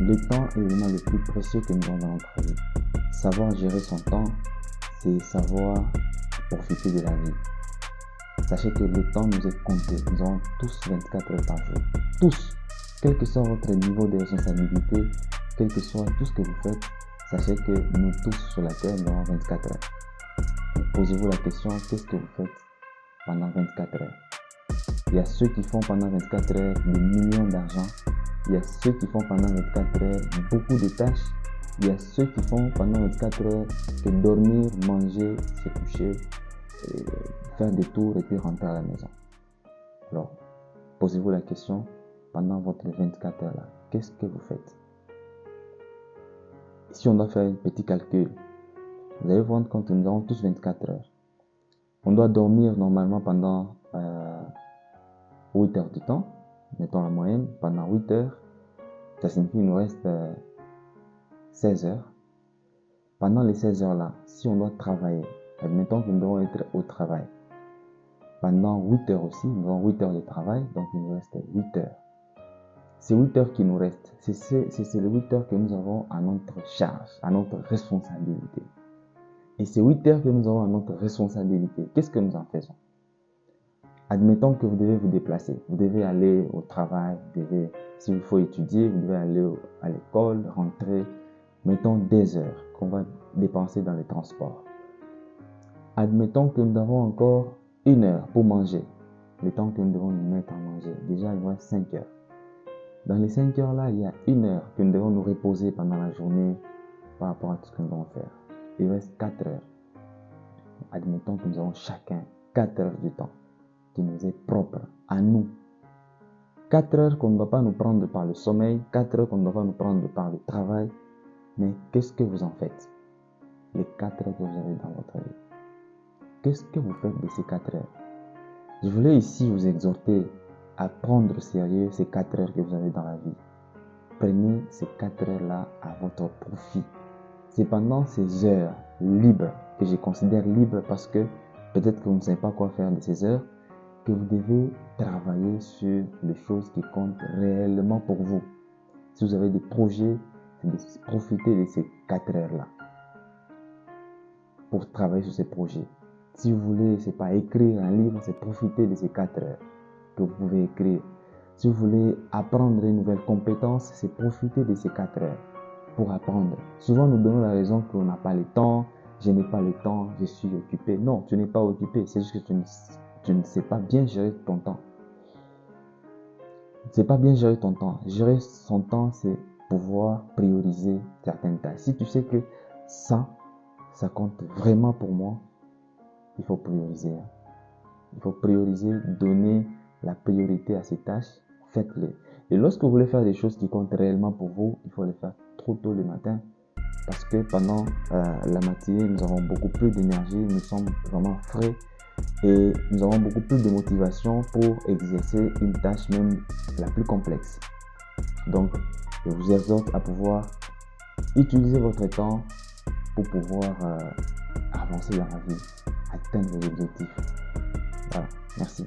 Le temps est l'élément le plus précieux que nous avons dans notre vie. Savoir gérer son temps, c'est savoir profiter de la vie. Sachez que le temps nous est compté. Nous avons tous 24 heures par jour. Tous. Quel que soit votre niveau de responsabilité, quel que soit tout ce que vous faites, sachez que nous tous sur la terre, nous avons 24 heures. Posez-vous la question, qu'est-ce que vous faites pendant 24 heures? Il y a ceux qui font pendant 24 heures des millions d'argent. Il y a ceux qui font pendant 24 heures beaucoup de tâches. Il y a ceux qui font pendant 24 heures que dormir, manger, se coucher, faire des tours et puis rentrer à la maison. Alors, posez-vous la question, pendant votre 24 heures là, qu'est-ce que vous faites? Si on doit faire un petit calcul, vous allez vous rendre compte que nous avons tous 24 heures. On doit dormir normalement pendant 8 heures de temps, mettons la moyenne, pendant 8 heures, ça signifie qu'il nous reste 16 heures. Pendant les 16 heures là, si on doit travailler, admettons que nous devons être au travail, pendant 8 heures aussi, nous avons 8 heures de travail, donc il nous reste 8 heures. Ces 8 heures qui nous restent, c'est les 8 heures que nous avons à notre charge, à notre responsabilité. Et ces 8 heures que nous avons à notre responsabilité, qu'est-ce que nous en faisons? Admettons que vous devez vous déplacer, vous devez aller au travail, s'il faut étudier, vous devez aller à l'école, rentrer, mettons des heures qu'on va dépenser dans les transports. Admettons que nous avons encore 1 heure pour manger, le temps que nous devons nous mettre à manger. Déjà, il nous reste 5 heures. Dans les 5 heures là, il y a 1 heure que nous devons nous reposer pendant la journée par rapport à tout ce que nous devons faire. Il reste 4 heures. Admettons que nous avons chacun 4 heures du temps qui nous est propre à nous. 4 heures qu'on ne doit pas nous prendre par le sommeil, 4 heures qu'on ne doit pas nous prendre par le travail. Mais qu'est-ce que vous en faites? Les 4 heures que vous avez dans votre vie. Qu'est-ce que vous faites de ces 4 heures? Je voulais ici vous exhorter à prendre au sérieux ces 4 heures que vous avez dans la vie. Prenez ces 4 heures-là à votre profit. C'est pendant ces heures libres, que je considère libres parce que peut-être que vous ne savez pas quoi faire de ces heures, que vous devez travailler sur les choses qui comptent réellement pour vous. Si vous avez des projets, c'est de profiter de ces 4 heures-là pour travailler sur ces projets. Si vous voulez, c'est pas écrire un livre, c'est profiter de ces 4 heures que vous pouvez écrire. Si vous voulez apprendre une nouvelle compétence, c'est profiter de ces 4 heures pour apprendre. Souvent, nous donnons la raison qu'on n'a pas le temps, je n'ai pas le temps, je suis occupé. Non, tu n'es pas occupé, c'est juste que tu ne sais pas bien gérer ton temps. Tu ne sais pas bien gérer ton temps. Gérer son temps, c'est pouvoir prioriser certaines tâches. Si tu sais que ça compte vraiment pour moi, il faut prioriser. Il faut prioriser, donner la priorité à ces tâches, faites-les. Et lorsque vous voulez faire des choses qui comptent réellement pour vous, il faut les faire trop tôt le matin. Parce que pendant la matinée, nous avons beaucoup plus d'énergie, nous sommes vraiment frais et nous avons beaucoup plus de motivation pour exercer une tâche même la plus complexe. Donc, je vous exhorte à pouvoir utiliser votre temps pour pouvoir avancer dans la vie, atteindre vos objectifs. Voilà, merci.